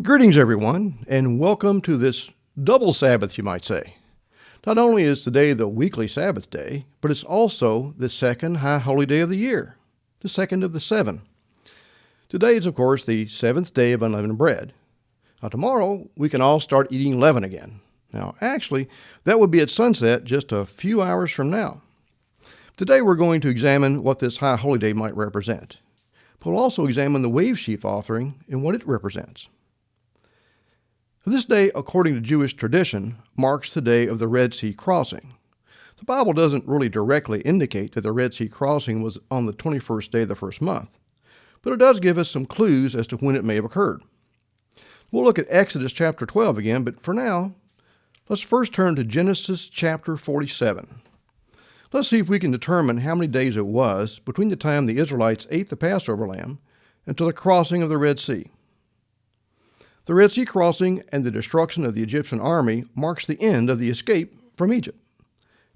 Greetings, everyone, and welcome to this double Sabbath, you might say. Not only is today the weekly Sabbath day, but it's also the second high holy day of the year, the second of the seven. Today is, of course, the seventh day of Unleavened Bread. Now, tomorrow, we can all start eating leaven again. Now, actually, that would be at sunset just a few hours from now. Today, we're going to examine what this high holy day might represent. But we'll also examine the wave sheaf offering and what it represents. This day, according to Jewish tradition, marks the day of the Red Sea crossing. The Bible doesn't really directly indicate that the Red Sea crossing was on the 21st day of the first month, but it does give us some clues as to when it may have occurred. We'll look at Exodus chapter 12 again, but for now, let's first turn to Genesis chapter 47. Let's see if we can determine how many days it was between the time the Israelites ate the Passover lamb until the crossing of the Red Sea. The Red Sea crossing and the destruction of the Egyptian army marks the end of the escape from Egypt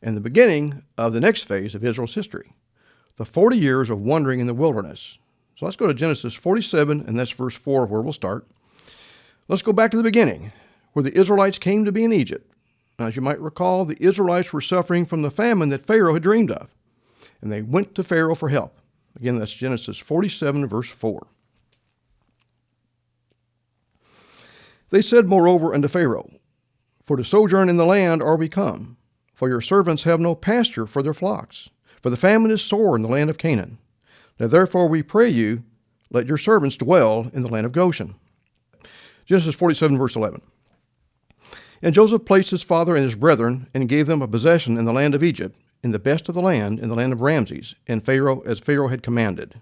and the beginning of the next phase of Israel's history, the 40 years of wandering in the wilderness. So let's go to Genesis 47, and that's verse 4 where we'll start. Let's go back to the beginning, where the Israelites came to be in Egypt. Now, as you might recall, the Israelites were suffering from the famine that Pharaoh had dreamed of, and they went to Pharaoh for help. Again, that's Genesis 47, verse 4. They said, moreover, unto Pharaoh, For to sojourn in the land are we come, for your servants have no pasture for their flocks, for the famine is sore in the land of Canaan. Now therefore we pray you, let your servants dwell in the land of Goshen. Genesis 47, verse 11. And Joseph placed his father and his brethren, and gave them a possession in the land of Egypt, in the best of the land, in the land of Ramses, and Pharaoh, as Pharaoh had commanded.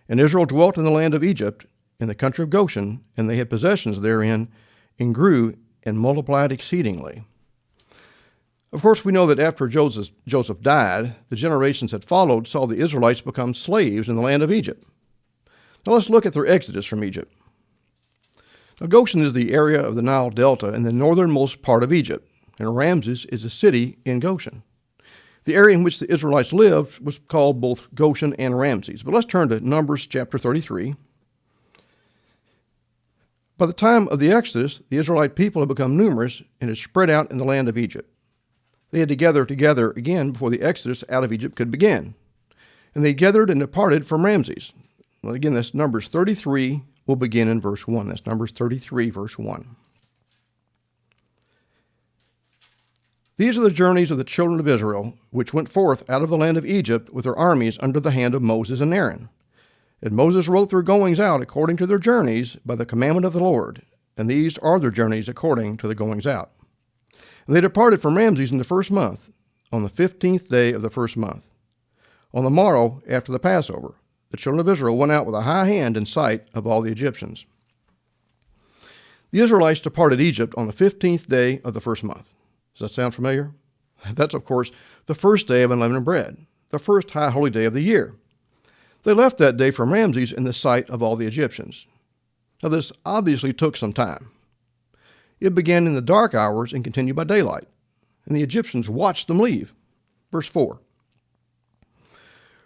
And Israel dwelt in the land of Egypt, in the country of Goshen, and they had possessions therein, and grew and multiplied exceedingly. Of course, we know that after Joseph died, the generations that followed saw the Israelites become slaves in the land of Egypt. Now let's look at their exodus from Egypt. Now, Goshen is the area of the Nile Delta in the northernmost part of Egypt, and Ramses is a city in Goshen. The area in which the Israelites lived was called both Goshen and Ramses. But let's turn to Numbers chapter 33. By the time of the Exodus, the Israelite people had become numerous and had spread out in the land of Egypt. They had to gather together again before the Exodus out of Egypt could begin. And they gathered and departed from Ramses. Well, again, that's Numbers 33. We'll begin in verse 1. That's Numbers 33, verse 1. These are the journeys of the children of Israel, which went forth out of the land of Egypt with their armies under the hand of Moses and Aaron. And Moses wrote their goings out according to their journeys by the commandment of the Lord, and these are their journeys according to the goings out. And they departed from Ramses in the first month, on the 15th day of the first month. On the morrow after the Passover, the children of Israel went out with a high hand in sight of all the Egyptians. The Israelites departed Egypt on the 15th day of the first month. Does that sound familiar? That's, of course, the first day of Unleavened Bread, the first high holy day of the year. They left that day from Ramses in the sight of all the Egyptians. Now, this obviously took some time. It began in the dark hours and continued by daylight, and the Egyptians watched them leave. Verse 4.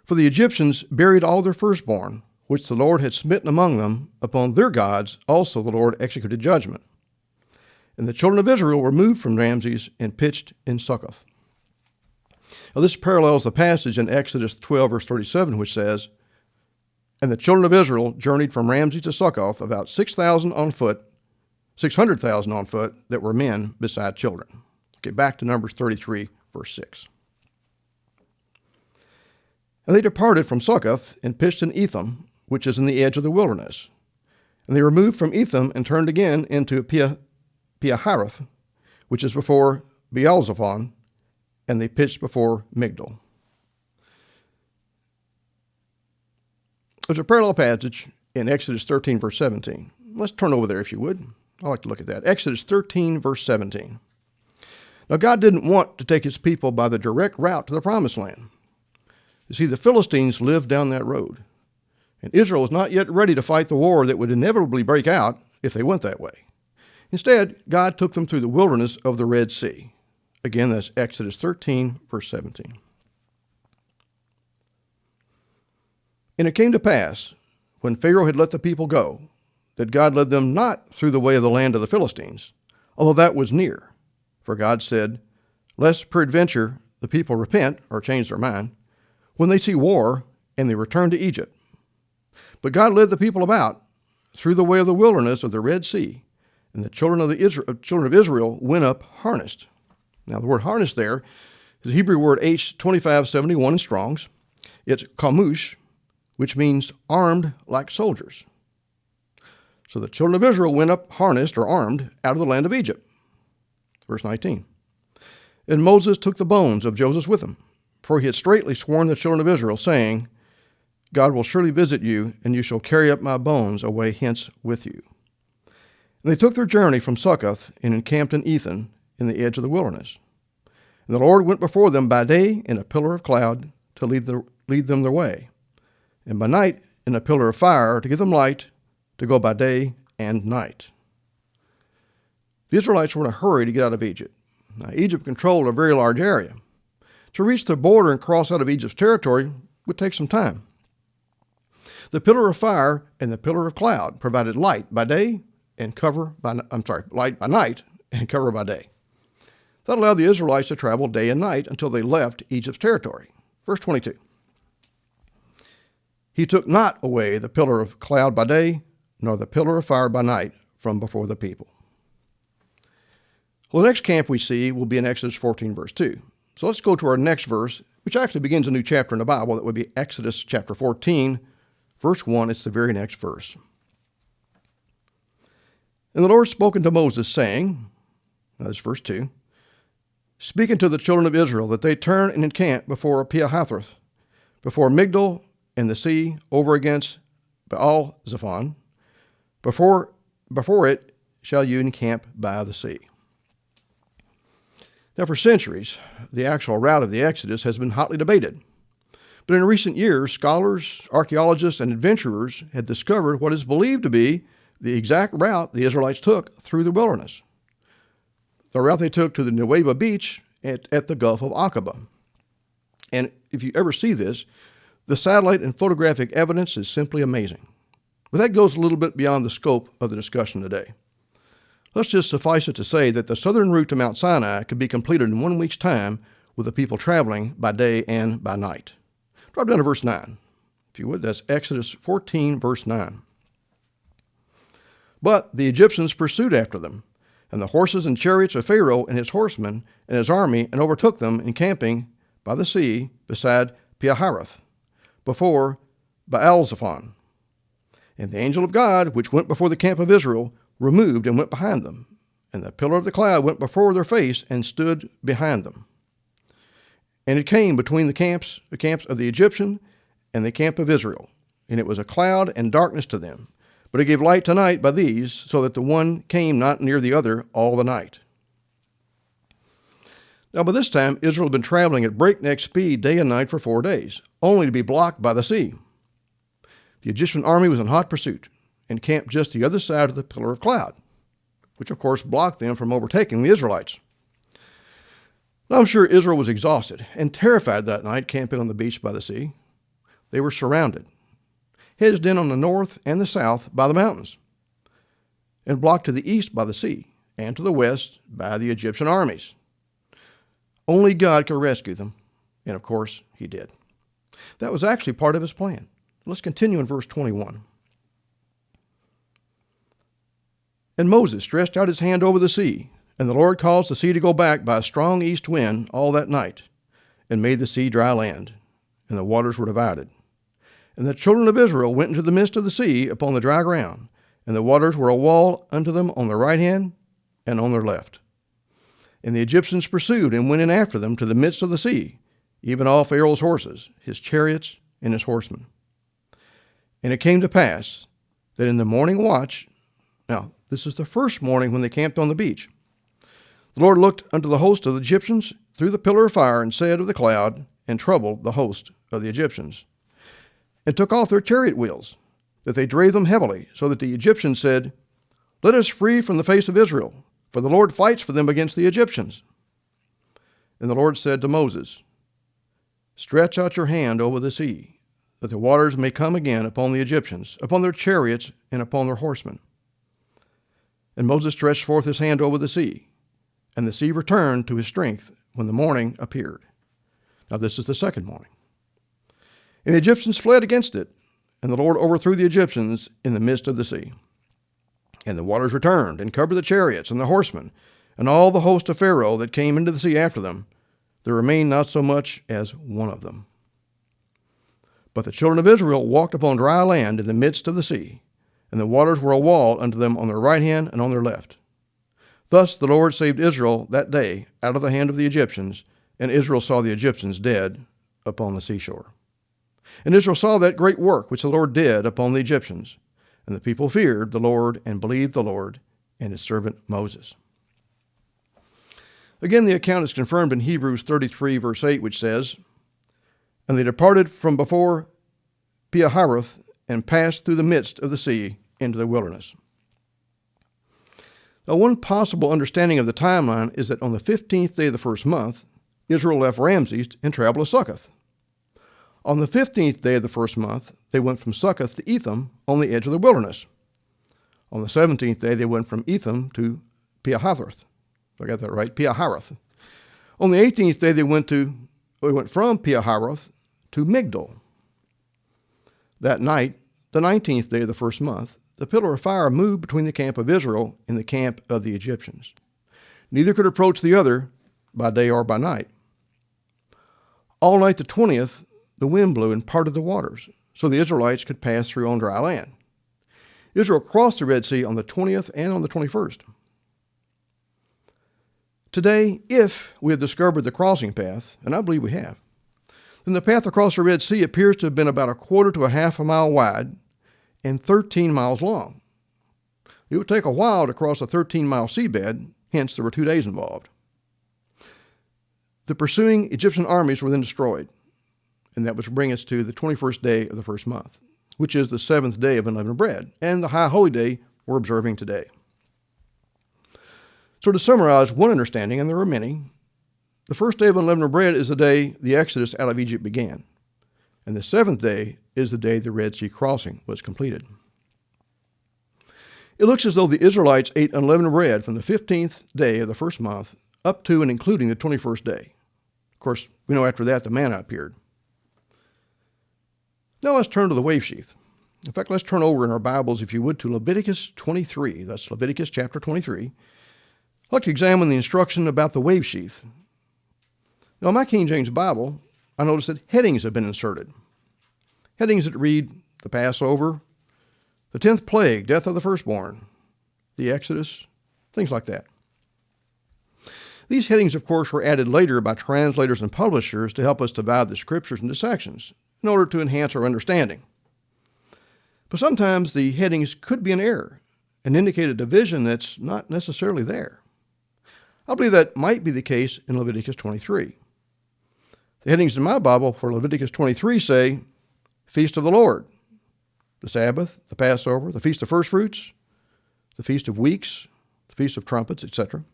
For the Egyptians buried all their firstborn, which the Lord had smitten among them. Upon their gods also the Lord executed judgment. And the children of Israel were moved from Ramses and pitched in Succoth. Now, this parallels the passage in Exodus 12, verse 37, which says, And the children of Israel journeyed from Ramses to Succoth, about 600,000 on foot that were men beside children. Okay, back to Numbers 33, verse 6. And they departed from Succoth and pitched in Etham, which is in the edge of the wilderness. And they removed from Etham and turned again into Pihahiroth, which is before Baal-zephon, and they pitched before Migdol. There's a parallel passage in Exodus 13, verse 17. Let's turn over there if you would. I'd like to look at that. Exodus 13, verse 17. Now, God didn't want to take his people by the direct route to the Promised Land. You see, the Philistines lived down that road, and Israel was not yet ready to fight the war that would inevitably break out if they went that way. Instead, God took them through the wilderness of the Red Sea. Again, that's Exodus 13, verse 17. And it came to pass, when Pharaoh had let the people go, that God led them not through the way of the land of the Philistines, although that was near. For God said, lest peradventure the people repent or change their mind when they see war and they return to Egypt. But God led the people about through the way of the wilderness of the Red Sea, and the children of Israel went up harnessed. Now the word harnessed there is the Hebrew word H2571 in Strong's. It's kamush, which means armed like soldiers. So the children of Israel went up harnessed or armed out of the land of Egypt. Verse 19. And Moses took the bones of Joseph with him, for he had straitly sworn the children of Israel, saying, God will surely visit you, and you shall carry up my bones away hence with you. And they took their journey from Succoth and encamped in Ethan in the edge of the wilderness. And the Lord went before them by day in a pillar of cloud to lead them their way, and by night in a pillar of fire to give them light to go by day and night. The Israelites were in a hurry to get out of Egypt. Now, Egypt controlled a very large area. To reach the border and cross out of Egypt's territory would take some time. The pillar of fire and the pillar of cloud provided light by day and light by night and cover by day. That allowed the Israelites to travel day and night until they left Egypt's territory. Verse 22. He took not away the pillar of cloud by day, nor the pillar of fire by night from before the people. Well, the next camp we see will be in Exodus 14, verse 2. So let's go to our next verse, which actually begins a new chapter in the Bible. That would be Exodus chapter 14, verse 1. It's the very next verse. And the Lord spoke unto Moses, saying, now this is verse 2, speaking to the children of Israel, that they turn and encamp before Pihahiroth, before Migdol and the sea, over against Baal-zephon. Before it shall you encamp by the sea. Now, for centuries, the actual route of the Exodus has been hotly debated. But in recent years, scholars, archaeologists, and adventurers have discovered what is believed to be the exact route the Israelites took through the wilderness. The route they took to the Nuweiba beach at the Gulf of Aqaba. And if you ever see this, the satellite and photographic evidence is simply amazing. But that goes a little bit beyond the scope of the discussion today. Let's just suffice it to say that the southern route to Mount Sinai could be completed in 1 week's time with the people traveling by day and by night. Drop down to verse 9. If you would, that's Exodus 14, verse 9. But the Egyptians pursued after them, and the horses and chariots of Pharaoh and his horsemen and his army, and overtook them, encamping by the sea beside Pihahiroth, before Baal-zephon. And the angel of God, which went before the camp of Israel, removed and went behind them. And the pillar of the cloud went before their face and stood behind them. And it came between the camps of the Egyptian and the camp of Israel. And it was a cloud and darkness to them. But it gave light to night by these, so that the one came not near the other all the night. Now by this time, Israel had been traveling at breakneck speed day and night for 4 days, only to be blocked by the sea. The Egyptian army was in hot pursuit and camped just the other side of the pillar of cloud, which of course blocked them from overtaking the Israelites. Now I'm sure Israel was exhausted and terrified that night camping on the beach by the sea. They were surrounded, hedged in on the north and the south by the mountains, and blocked to the east by the sea and to the west by the Egyptian armies. Only God could rescue them, and of course he did. That was actually part of his plan. Let's continue in verse 21. And Moses stretched out his hand over the sea, and the Lord caused the sea to go back by a strong east wind all that night, and made the sea dry land, and the waters were divided. And the children of Israel went into the midst of the sea upon the dry ground, and the waters were a wall unto them on their right hand and on their left. And the Egyptians pursued and went in after them to the midst of the sea, even all Pharaoh's horses, his chariots, and his horsemen. And it came to pass that in the morning watch, now this is the first morning when they camped on the beach, the Lord looked unto the host of the Egyptians through the pillar of fire, and said of the cloud, and troubled the host of the Egyptians, and took off their chariot wheels, that they drave them heavily, so that the Egyptians said, Let us flee from the face of Israel, for the Lord fights for them against the Egyptians. And the Lord said to Moses, Stretch out your hand over the sea, that the waters may come again upon the Egyptians, upon their chariots, and upon their horsemen. And Moses stretched forth his hand over the sea, and the sea returned to his strength when the morning appeared. Now this is the second morning. And the Egyptians fled against it, and the Lord overthrew the Egyptians in the midst of the sea. And the waters returned and covered the chariots and the horsemen, and all the host of Pharaoh that came into the sea after them. There remained not so much as one of them. But the children of Israel walked upon dry land in the midst of the sea, and the waters were a wall unto them on their right hand and on their left. Thus the Lord saved Israel that day out of the hand of the Egyptians, and Israel saw the Egyptians dead upon the seashore. And Israel saw that great work which the Lord did upon the Egyptians, and the people feared the Lord and believed the Lord and his servant Moses. Again, the account is confirmed in Hebrews 33, verse 8, which says, And they departed from before Pihahiroth and passed through the midst of the sea into the wilderness. Now, one possible understanding of the timeline is that on the 15th day of the first month, Israel left Ramses and traveled to Succoth. On the 15th day of the first month, they went from Succoth to Etham on the edge of the wilderness. On the 17th day, they went from Etham to Pihahiroth. I got that right, Pihahiroth. On the 18th day, they went from Pihahiroth to Migdol. That night, the 19th day of the first month, the pillar of fire moved between the camp of Israel and the camp of the Egyptians. Neither could approach the other by day or by night. All night the 20th, the wind blew and parted the waters, so the Israelites could pass through on dry land. Israel crossed the Red Sea on the 20th and on the 21st. Today, if we have discovered the crossing path, and I believe we have, then the path across the Red Sea appears to have been about a quarter to a half a mile wide and 13 miles long. It would take a while to cross a 13-mile seabed, hence there were 2 days involved. The pursuing Egyptian armies were then destroyed, and that would bring us to the 21st day of the first month, which is the 7th day of Unleavened Bread, and the High Holy Day we're observing today. So to summarize one understanding, and there are many, the first day of Unleavened Bread is the day the Exodus out of Egypt began, and the 7th day is the day the Red Sea crossing was completed. It looks as though the Israelites ate unleavened bread from the 15th day of the first month up to and including the 21st day. Of course, we know after that the manna appeared. Now let's turn to the wave sheath. In fact, let's turn over in our Bibles, if you would, to Leviticus 23. That's Leviticus chapter 23. I'd like to examine the instruction about the wave sheath. Now, in my King James Bible, I notice that headings have been inserted. Headings that read the Passover, the 10th plague, death of the firstborn, the Exodus, things like that. These headings, of course, were added later by translators and publishers to help us divide the scriptures into sections in order to enhance our understanding. But sometimes the headings could be an error and indicate a division that's not necessarily there. I believe that might be the case in Leviticus 23. The headings in my Bible for Leviticus 23 say, Feast of the Lord, the Sabbath, the Passover, the Feast of First Fruits, the Feast of Weeks, the Feast of Trumpets, etc.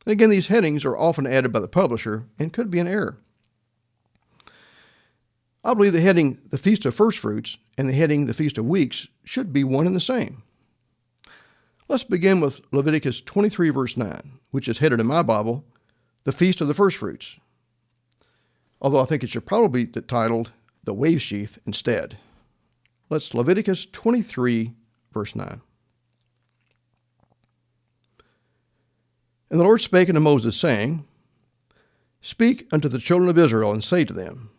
And again, these headings are often added by the publisher and could be an error. I believe the heading, the Feast of First Fruits, and the heading, the Feast of Weeks, should be one and the same. Let's begin with Leviticus 23, verse 9, which is headed in my Bible, the Feast of the First Fruits. Although I think it should probably be titled the Wave Sheath instead. Let's Leviticus 23, verse 9. And the Lord spake unto Moses, saying, Speak unto the children of Israel, and say to them,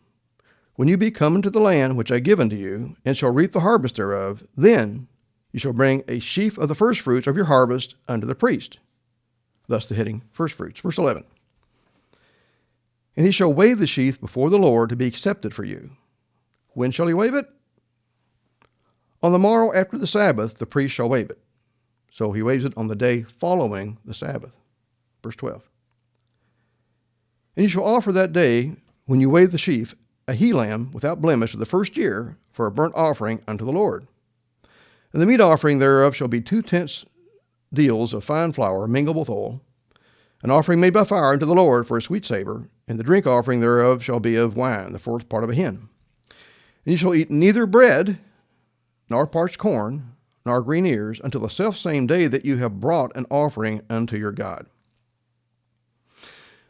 When you be come into the land which I give unto you, and shall reap the harvest thereof, then you shall bring a sheaf of the first fruits of your harvest unto the priest. Thus the heading, First Fruits. Verse 11. And he shall wave the sheath before the Lord to be accepted for you. When shall he wave it? On the morrow after the Sabbath, the priest shall wave it. So he waves it on the day following the Sabbath. Verse 12. And you shall offer that day, when you wave the sheaf, a he-lamb without blemish of the first year for a burnt offering unto the Lord. And the meat offering thereof shall be 2/10 deals of fine flour mingled with oil, an offering made by fire unto the Lord for a sweet savor, and the drink offering thereof shall be of wine, the fourth part of a hin. And you shall eat neither bread, nor parched corn, nor green ears, until the selfsame day that you have brought an offering unto your God.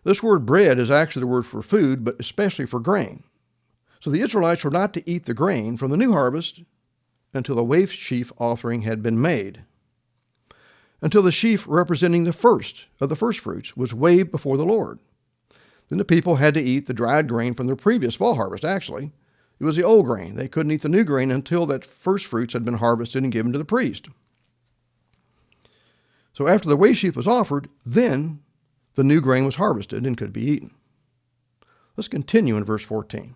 This word bread is actually the word for food, but especially for grain. So the Israelites were not to eat the grain from the new harvest until the wave sheaf offering had been made, until the sheaf representing the first of the first fruits was waved before the Lord. Then the people had to eat the dried grain from their previous fall harvest. Actually, it was the old grain. They couldn't eat the new grain until that first fruits had been harvested and given to the priest. So after the wave sheaf was offered, then the new grain was harvested and could be eaten. Let's continue in verse 14.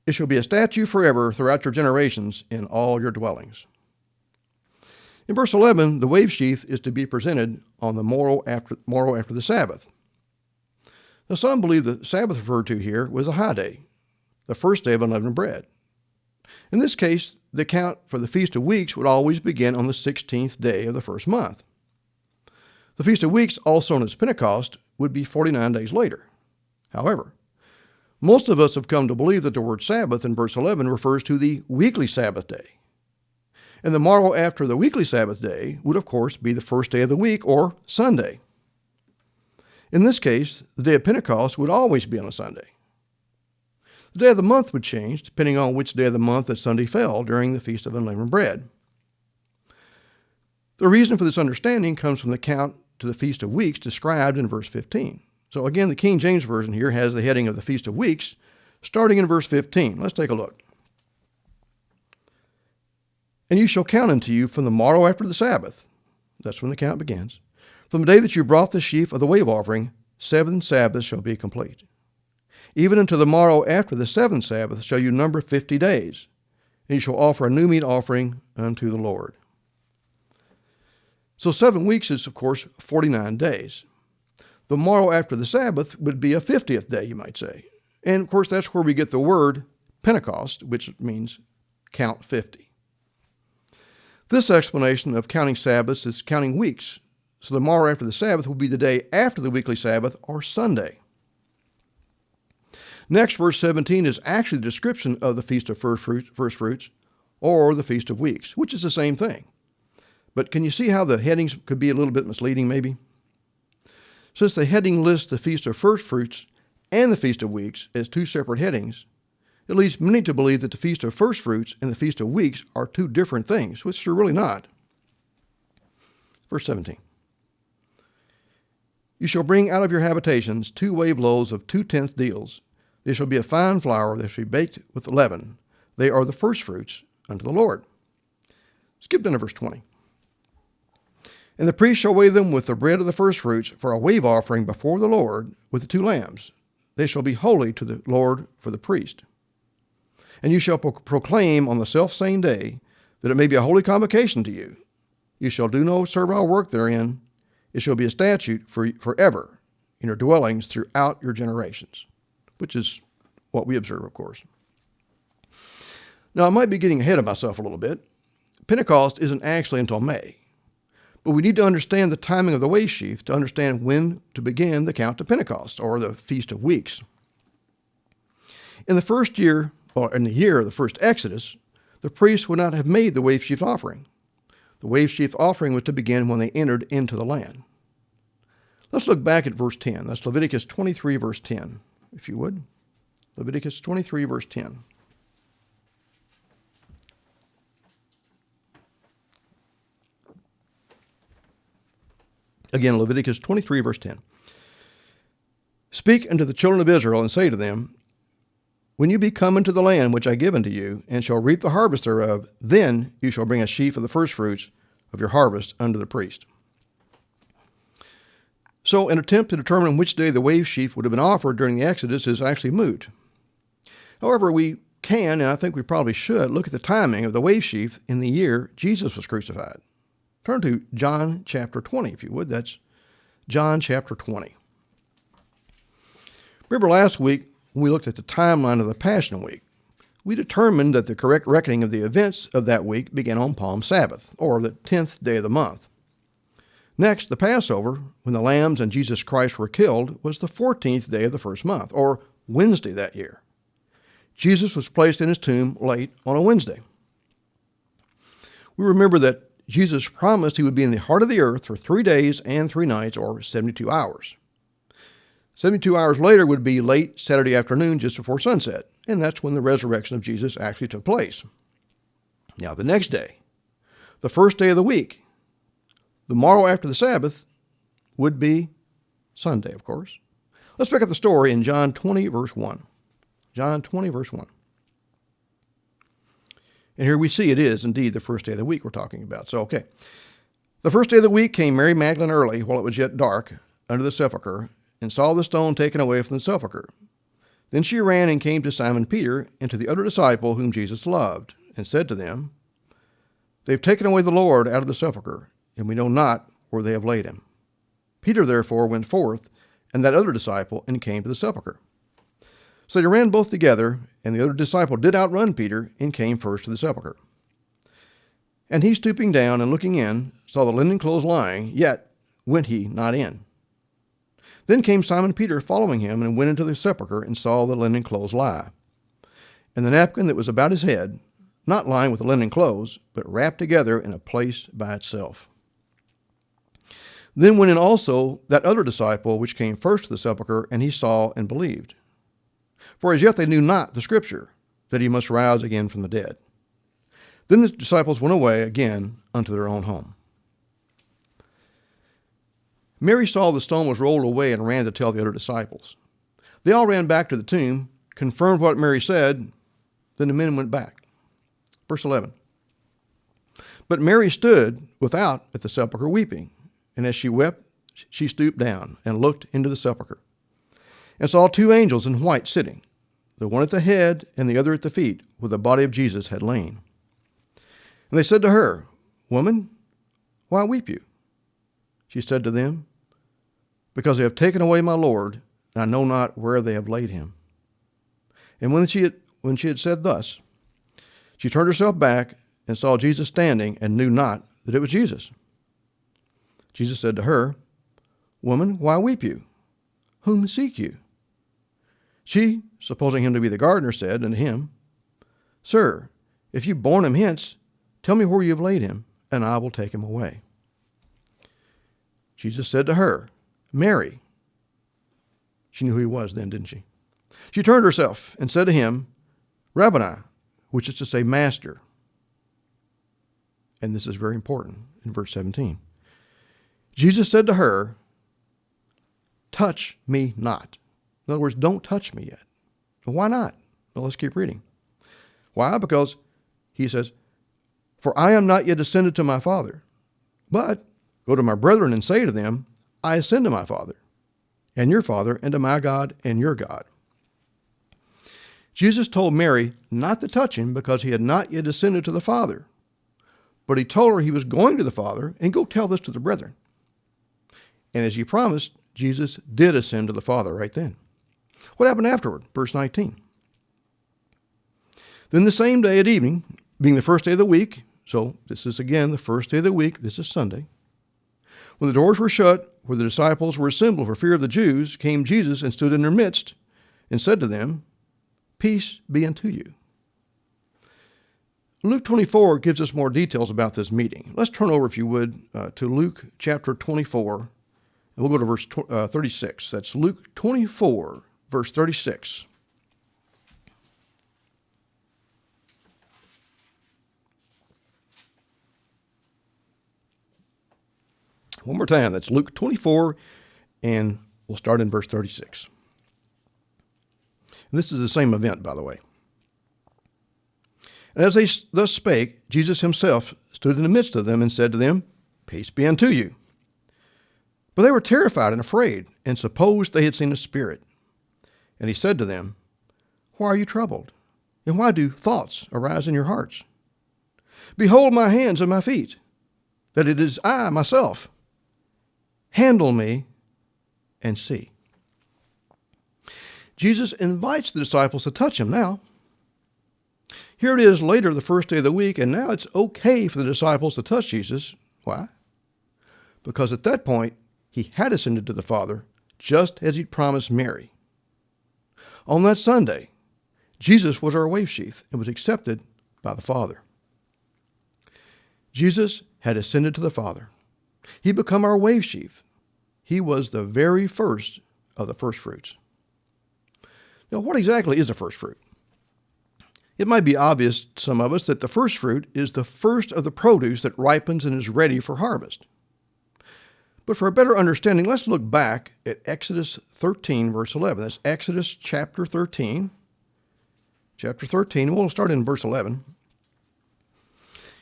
It shall be a statute forever throughout your generations in all your dwellings. In verse 11, the wave sheaf is to be presented on the morrow after the Sabbath. Now, some believe the Sabbath referred to here was a high day, the first day of unleavened bread. In this case, the count for the Feast of Weeks would always begin on the 16th day of the first month. The Feast of Weeks, also known as Pentecost, would be 49 days later. However, most of us have come to believe that the word Sabbath in verse 11 refers to the weekly Sabbath day. And the morrow after the weekly Sabbath day would, of course, be the first day of the week, or Sunday. In this case, the day of Pentecost would always be on a Sunday. The day of the month would change depending on which day of the month that Sunday fell during the Feast of Unleavened Bread. The reason for this understanding comes from the count to the Feast of Weeks described in verse 15. So again, the King James Version here has the heading of the Feast of Weeks, starting in verse 15. Let's take a look. And you shall count unto you from the morrow after the Sabbath. That's when the count begins. From the day that you brought the sheaf of the wave offering, 7 Sabbaths shall be complete. Even unto the morrow after the 7th Sabbath shall you number 50 days, and you shall offer a new meat offering unto the Lord. So 7 weeks is, of course, 49 days. The morrow after the Sabbath would be a 50th day, you might say. And, of course, that's where we get the word Pentecost, which means count 50. This explanation of counting Sabbaths is counting weeks. So the morrow after the Sabbath will be the day after the weekly Sabbath, or Sunday. Next, verse 17 is actually the description of the Feast of First Fruits, or the Feast of Weeks, which is the same thing. But can you see how the headings could be a little bit misleading, maybe? Since the heading lists the Feast of First Fruits and the Feast of Weeks as 2 separate headings, it leads many to believe that the Feast of First Fruits and the Feast of Weeks are 2 different things, which they're really not. Verse 17. You shall bring out of your habitations 2 wave loaves of 2/10 deals. They shall be of fine flour, they shall be baked with leaven. They are the first fruits unto the Lord. Skip down to verse 20. And the priest shall weigh them with the bread of the first fruits for a wave offering before the Lord with the 2 lambs. They shall be holy to the Lord for the priest. And you shall proclaim on the selfsame day that it may be a holy convocation to you. You shall do no servile work therein. It shall be a statute forever in your dwellings throughout your generations, which is what we observe, of course. Now, I might be getting ahead of myself a little bit. Pentecost isn't actually until May, but we need to understand the timing of the wave sheaf to understand when to begin the count to Pentecost, or the Feast of Weeks. In the year of the first Exodus, the priests would not have made the wave sheaf offering. The wave sheaf offering was to begin when they entered into the land. Let's look back at verse 10. That's Leviticus 23, verse 10, if you would. Leviticus 23, verse 10. Again, Leviticus 23, verse 10. Speak unto the children of Israel, and say to them, when you be come into the land which I give unto you, and shall reap the harvest thereof, then you shall bring a sheaf of the first fruits of your harvest unto the priest. So an attempt to determine which day the wave sheaf would have been offered during the Exodus is actually moot. However, we can, and I think we probably should, look at the timing of the wave sheaf in the year Jesus was crucified. Turn to John chapter 20, if you would. That's John chapter 20. Remember last week, when we looked at the timeline of the Passion Week, we determined that the correct reckoning of the events of that week began on Palm Sabbath, or the 10th day of the month. Next, the Passover, when the lambs and Jesus Christ were killed, was the 14th day of the first month, or Wednesday that year. Jesus was placed in his tomb late on a Wednesday. we remember that Jesus promised he would be in the heart of the earth for 3 days and 3 nights, or 72 hours. 72 hours later would be late Saturday afternoon, just before sunset, and that's when the resurrection of Jesus actually took place. Now, the next day, the first day of the week, the morrow after the Sabbath, would be Sunday, of course. Let's pick up the story in John 20, verse 1. John 20, verse 1. And here we see it is indeed the first day of the week we're talking about. So, okay. The first day of the week came Mary Magdalene early, while it was yet dark, under the sepulchre, and saw the stone taken away from the sepulchre. Then she ran and came to Simon Peter and to the other disciple whom Jesus loved, and said to them, They've taken away the Lord out of the sepulchre, and we know not where they have laid him. Peter therefore went forth, and that other disciple, and came to the sepulchre. So they ran both together, and the other disciple did outrun Peter, and came first to the sepulchre. And he, stooping down and looking in, saw the linen clothes lying, yet went he not in. Then came Simon Peter following him, and went into the sepulchre, and saw the linen clothes lie, and the napkin that was about his head, not lying with the linen clothes, but wrapped together in a place by itself. Then went in also that other disciple which came first to the sepulchre, and he saw and believed. For as yet they knew not the scripture, that he must rise again from the dead. Then the disciples went away again unto their own home. Mary saw the stone was rolled away and ran to tell the other disciples. They all ran back to the tomb, confirmed what Mary said, then the men went back. Verse 11. But Mary stood without at the sepulchre weeping, and as she wept, she stooped down and looked into the sepulchre, and saw 2 angels in white sitting, the one at the head and the other at the feet, where the body of Jesus had lain. And they said to her, Woman, why weep you? She said to them, Because they have taken away my Lord, and I know not where they have laid him. And when she had said thus, she turned herself back and saw Jesus standing, and knew not that it was Jesus. Jesus said to her, Woman, why weep you? Whom seek you? She, supposing him to be the gardener, said unto him, Sir, if you borne him hence, tell me where you have laid him, and I will take him away. Jesus said to her, Mary. She knew who he was then, didn't she? She turned herself and said to him, Rabboni, which is to say, Master. And this is very important in verse 17. Jesus said to her, Touch me not. In other words, don't touch me yet. Well, why not? Well, let's keep reading. Why? Because he says, For I am not yet ascended to my Father, but go to my brethren and say to them, I ascend to my Father, and your Father, and to my God and your God. Jesus told Mary not to touch him because he had not yet ascended to the Father, but he told her he was going to the Father, and go tell this to the brethren. And as he promised, Jesus did ascend to the Father right then. What happened afterward? Verse 19. Then the same day at evening, being the first day of the week, so this is again the first day of the week, this is Sunday, when the doors were shut, where the disciples were assembled for fear of the Jews, came Jesus and stood in their midst, and said to them, Peace be unto you. Luke 24 gives us more details about this meeting. Let's turn over, if you would, to Luke chapter 24, and we'll go to verse 36. That's Luke 24, verse 36. One more time, that's Luke 24, and we'll start in verse 36. And this is the same event, by the way. And as they thus spake, Jesus himself stood in the midst of them and said to them, Peace be unto you. But they were terrified and afraid, and supposed they had seen a spirit. And he said to them, Why are you troubled? And why do thoughts arise in your hearts? Behold my hands and my feet, that it is I myself. Handle me and see. Jesus invites the disciples to touch him now. Here it is later, the first day of the week, and now it's okay for the disciples to touch Jesus. Why? Because at that point, he had ascended to the Father, just as he'd promised Mary. On that Sunday, Jesus was our wave sheath and was accepted by the Father. Jesus had ascended to the Father. He become our wave sheaf. He was the very first of the first fruits. Now, what exactly is a first fruit? It might be obvious to some of us that the first fruit is the first of the produce that ripens and is ready for harvest. But for a better understanding, let's look back at Exodus 13, verse 11. That's Exodus chapter 13. Chapter 13, we'll start in verse 11.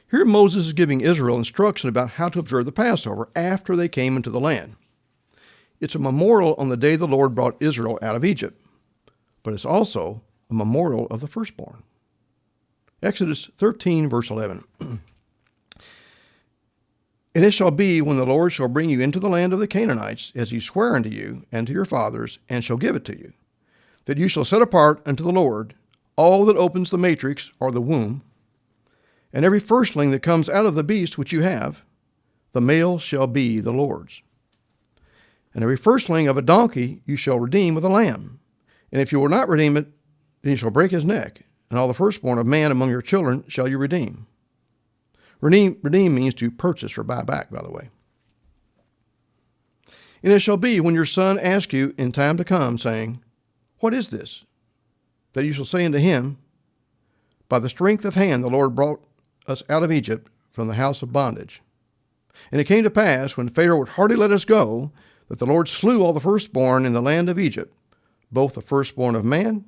Here Moses is giving Israel instruction about how to observe the Passover after they came into the land. It's a memorial on the day the Lord brought Israel out of Egypt, but it's also a memorial of the firstborn. Exodus 13, verse 11. And it shall be when the Lord shall bring you into the land of the Canaanites, as he sware unto you and to your fathers, and shall give it to you, that you shall set apart unto the Lord all that opens the matrix or the womb, and every firstling that comes out of the beast which you have, the male shall be the Lord's. And every firstling of a donkey you shall redeem with a lamb. And if you will not redeem it, then you shall break his neck, and all the firstborn of man among your children shall you redeem. Redeem means to purchase or buy back, by the way. And it shall be when your son asks you in time to come, saying, What is this? That you shall say unto him, By the strength of hand the Lord brought us out of Egypt from the house of bondage. And it came to pass, when Pharaoh would hardly let us go, that the Lord slew all the firstborn in the land of Egypt, both the firstborn of man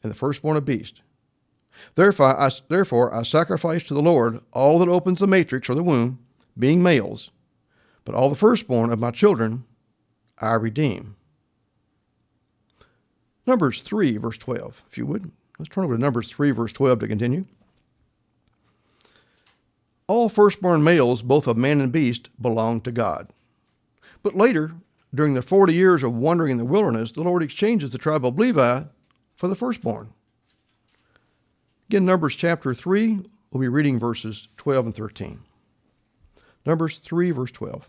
and the firstborn of beast. Therefore I sacrifice to the Lord all that opens the matrix or the womb, being males, but all the firstborn of my children I redeem. Numbers 3, verse 12, if you would. Let's turn over to Numbers 3, verse 12 to continue. All firstborn males, both of man and beast, belong to God. But later, during the 40 years of wandering in the wilderness, the Lord exchanges the tribe of Levi for the firstborn. Again, Numbers chapter 3, we'll be reading verses 12 and 13. Numbers 3, verse 12.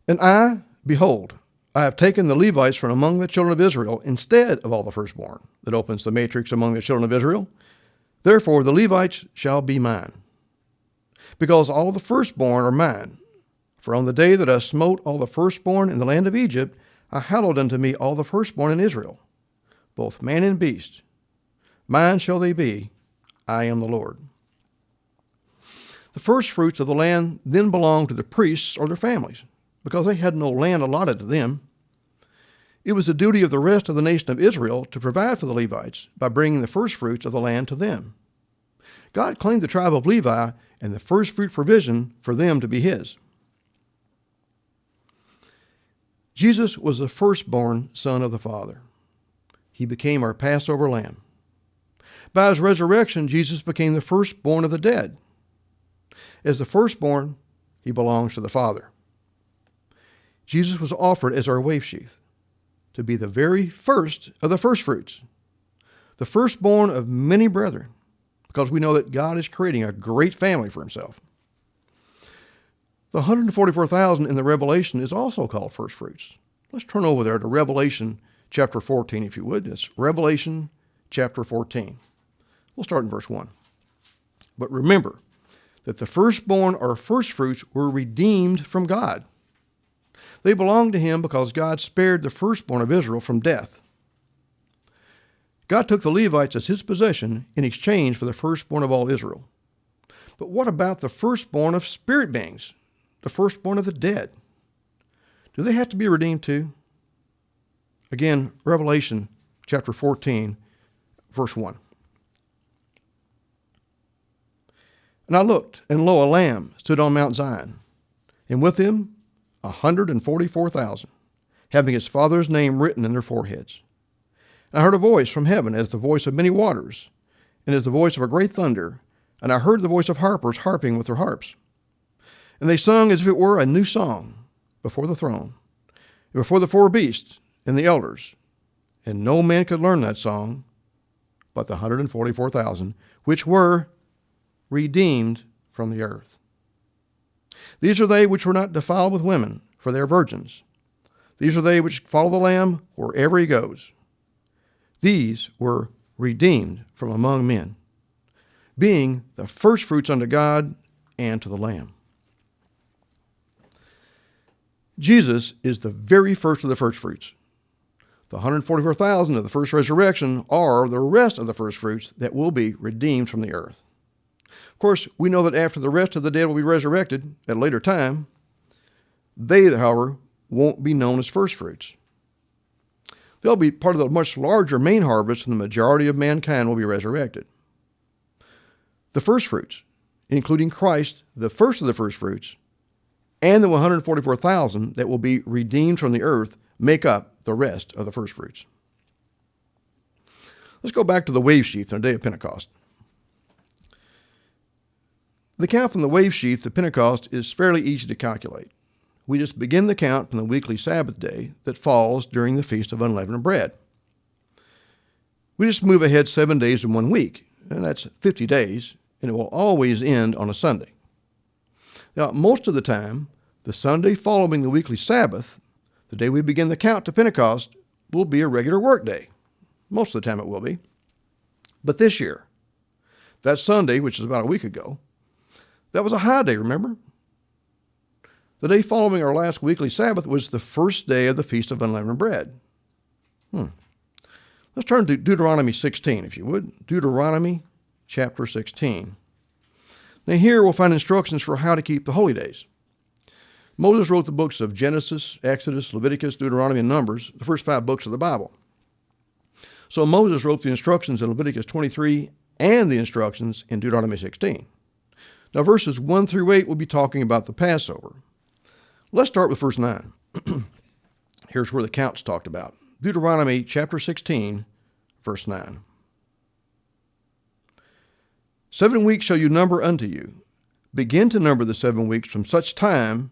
And I, behold, I have taken the Levites from among the children of Israel instead of all the firstborn that opens the matrix among the children of Israel. Therefore the Levites shall be mine, because all the firstborn are mine. For on the day that I smote all the firstborn in the land of Egypt, I hallowed unto me all the firstborn in Israel, both man and beast. Mine shall they be, I am the Lord. The first fruits of the land then belonged to the priests or their families, because they had no land allotted to them. It was the duty of the rest of the nation of Israel to provide for the Levites by bringing the first fruits of the land to them. God claimed the tribe of Levi and the first fruit provision for them to be his. Jesus was the firstborn son of the Father. He became our Passover lamb. By his resurrection, Jesus became the firstborn of the dead. As the firstborn, he belongs to the Father. Jesus was offered as our wave sheath, to be the very first of the first fruits, the firstborn of many brethren, because we know that God is creating a great family for himself. The 144,000 in the Revelation is also called first fruits. Let's turn over there to Revelation chapter 14, if you would. It's Revelation chapter 14. We'll start in verse 1. But remember that the firstborn or first fruits were redeemed from God. They belonged to him because God spared the firstborn of Israel from death. God took the Levites as his possession in exchange for the firstborn of all Israel. But what about the firstborn of spirit beings, the firstborn of the dead? Do they have to be redeemed too? Again, Revelation chapter 14, verse 1. And I looked, and lo, a lamb stood on Mount Zion, and with him 144,000, having his Father's name written in their foreheads. And I heard a voice from heaven as the voice of many waters, and as the voice of a great thunder, and I heard the voice of harpers harping with their harps. And they sung as if it were a new song before the throne, and before the four beasts and the elders. And no man could learn that song but the 144,000, which were redeemed from the earth. These are they which were not defiled with women, for they are virgins. These are they which follow the Lamb wherever he goes. These were redeemed from among men. being the first fruits unto God and to the Lamb. Jesus is the very first of the first fruits. The 144,000 of the first resurrection are the rest of the first fruits that will be redeemed from the earth. Of course, we know that after the rest of the dead will be resurrected at a later time, they, however, won't be known as first fruits. They'll be part of the much larger main harvest, and the majority of mankind will be resurrected. The first fruits, including Christ, the first of the first fruits, and the 144,000 that will be redeemed from the earth, make up the rest of the first fruits. Let's go back to the wave sheaf on the day of Pentecost. The count from the wave sheaf to Pentecost is fairly easy to calculate. We just begin the count from the weekly Sabbath day that falls during the Feast of Unleavened Bread. We just move ahead 7 days in 1 week, and that's 50 days, and it will always end on a Sunday. Now, most of the time, the Sunday following the weekly Sabbath, the day we begin the count to Pentecost, will be a regular work day. Most of the time it will be. But this year, that Sunday, which is about a week ago, that was a high day, remember? The day following our last weekly Sabbath was the first day of the Feast of Unleavened Bread. Let's turn to Deuteronomy 16, if you would. Deuteronomy chapter 16. Now here we'll find instructions for how to keep the holy days. Moses wrote the books of Genesis, Exodus, Leviticus, Deuteronomy, and Numbers, the first 5 books of the Bible. So Moses wrote the instructions in Leviticus 23 and the instructions in Deuteronomy 16. Now verses 1 through 8 will be talking about the Passover. Let's start with verse 9. Here's where the count's talked about. Deuteronomy chapter 16, verse 9. 7 weeks shall you number unto you. Begin to number the 7 weeks from such time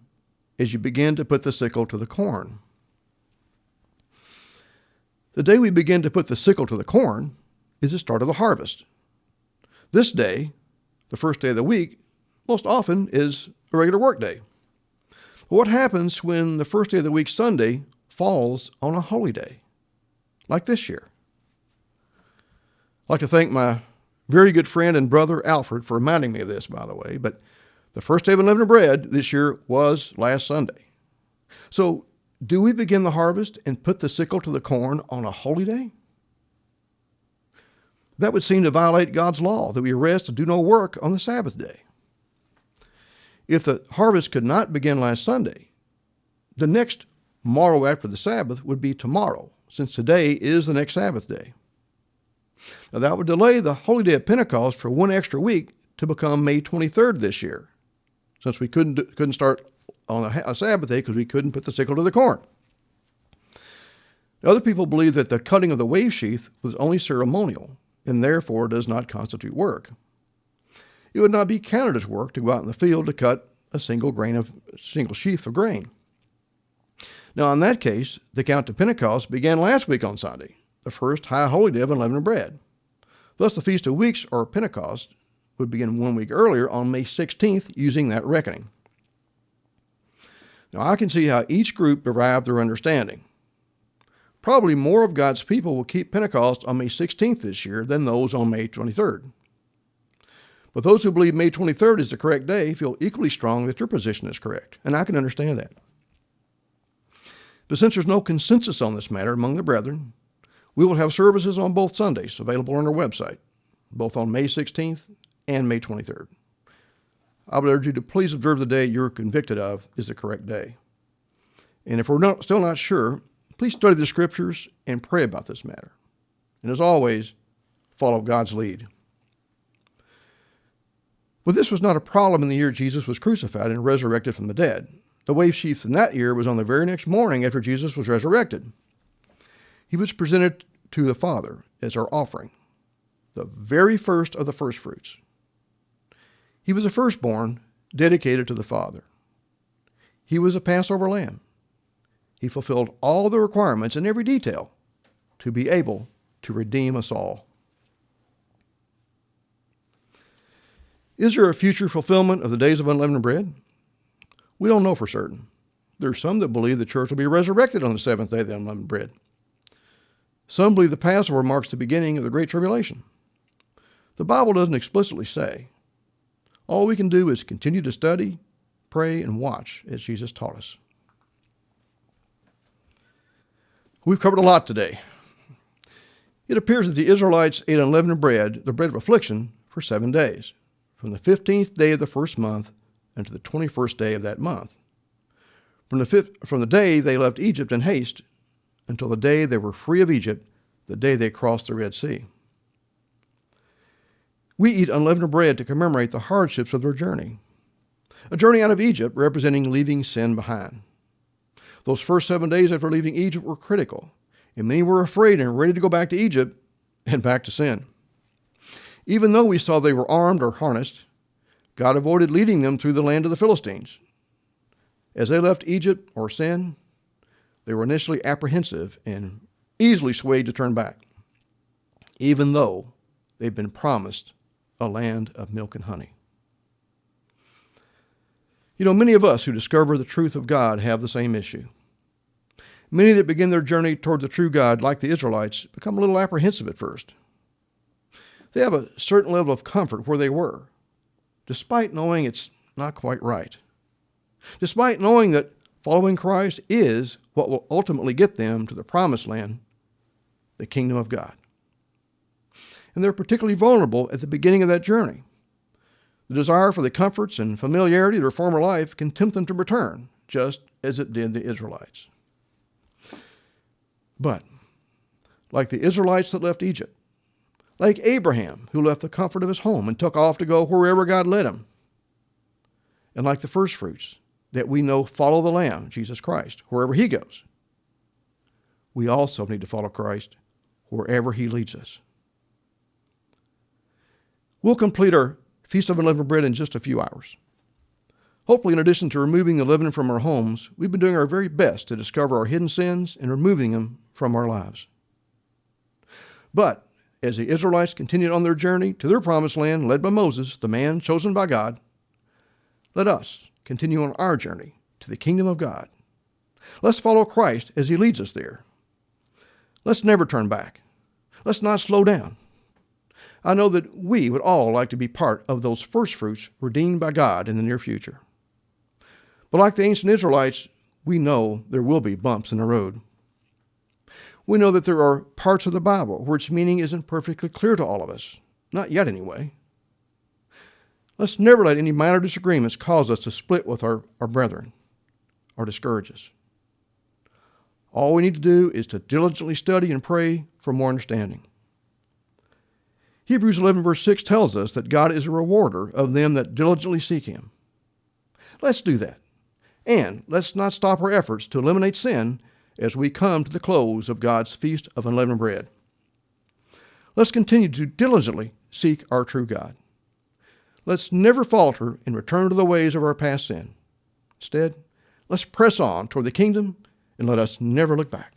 as you begin to put the sickle to the corn. The day we begin to put the sickle to the corn is the start of the harvest. This day, the first day of the week, most often is a regular work day. But what happens when the first day of the week, Sunday, falls on a holy day, like this year? I'd like to thank my very good friend and brother Alfred for reminding me of this, by the way, but the first day of Unleavened Bread this year was last Sunday. So, do we begin the harvest and put the sickle to the corn on a holy day? That would seem to violate God's law, that we rest and do no work on the Sabbath day. If the harvest could not begin last Sunday, the next morrow after the Sabbath would be tomorrow, since today is the next Sabbath day. Now that would delay the holy day of Pentecost for 1 extra week to become May 23rd this year, since we couldn't start on a Sabbath day because we couldn't put the sickle to the corn. Other people believe that the cutting of the wave sheath was only ceremonial and therefore does not constitute work. It would not be counted as work to go out in the field to cut a single sheaf of grain. Now, in that case, the count to Pentecost began last week on Sunday, the first high holy day of Unleavened Bread. Thus, the Feast of Weeks, or Pentecost, would begin 1 week earlier on May 16th using that reckoning. Now, I can see how each group derived their understanding. Probably more of God's people will keep Pentecost on May 16th this year than those on May 23rd. But those who believe May 23rd is the correct day feel equally strong that your position is correct, and I can understand that. But since there's no consensus on this matter among the brethren, we will have services on both Sundays available on our website, both on May 16th and May 23rd. I would urge you to please observe the day you're convicted of is the correct day. And if we're still not sure, please study the Scriptures and pray about this matter. And as always, follow God's lead. But this was not a problem in the year Jesus was crucified and resurrected from the dead. The wave sheaf in that year was on the very next morning after Jesus was resurrected. He was presented to the Father as our offering, the very first of the first fruits. He was a firstborn dedicated to the Father. He was a Passover lamb. He fulfilled all the requirements in every detail to be able to redeem us all. Is there a future fulfillment of the days of unleavened bread? We don't know for certain. There are some that believe the church will be resurrected on the seventh day of the unleavened bread. Some believe the Passover marks the beginning of the Great Tribulation. The Bible doesn't explicitly say. All we can do is continue to study, pray, and watch as Jesus taught us. We've covered a lot today. It appears that the Israelites ate unleavened bread, the bread of affliction, for 7 days, from the 15th day of the first month unto the 21st day of that month. From the day they left Egypt in haste until the day they were free of Egypt, the day they crossed the Red Sea. We eat unleavened bread to commemorate the hardships of their journey. A journey out of Egypt representing leaving sin behind. Those first 7 days after leaving Egypt were critical, and many were afraid and ready to go back to Egypt and back to sin. Even though we saw they were armed or harnessed, God avoided leading them through the land of the Philistines. As they left Egypt or sin, they were initially apprehensive and easily swayed to turn back, even though they've been promised a land of milk and honey. You know, many of us who discover the truth of God have the same issue. Many that begin their journey toward the true God, like the Israelites, become a little apprehensive at first. They have a certain level of comfort where they were, despite knowing it's not quite right. Despite knowing that following Christ is what will ultimately get them to the promised land, the kingdom of God. And they're particularly vulnerable at the beginning of that journey. The desire for the comforts and familiarity of their former life can tempt them to return, just as it did the Israelites. But, like the Israelites that left Egypt, like Abraham, who left the comfort of his home and took off to go wherever God led him, and like the first fruits that we know follow the Lamb, Jesus Christ, wherever he goes, we also need to follow Christ wherever he leads us. We'll complete our Feast of Unleavened Bread in just a few hours. Hopefully, in addition to removing the leaven from our homes, we've been doing our very best to discover our hidden sins and removing them from our lives. But as the Israelites continued on their journey to their promised land, led by Moses, the man chosen by God, let us continue on our journey to the kingdom of God. Let's follow Christ as he leads us there. Let's never turn back. Let's not slow down. I know that we would all like to be part of those first fruits redeemed by God in the near future. But like the ancient Israelites, we know there will be bumps in the road. We know that there are parts of the Bible where its meaning isn't perfectly clear to all of us. Not yet, anyway. Let's never let any minor disagreements cause us to split with our brethren or discourage us. All we need to do is to diligently study and pray for more understanding. Hebrews 11 verse 6 tells us that God is a rewarder of them that diligently seek him. Let's do that. And let's not stop our efforts to eliminate sin as we come to the close of God's Feast of Unleavened Bread. Let's continue to diligently seek our true God. Let's never falter and return to the ways of our past sin. Instead, let's press on toward the kingdom and let us never look back.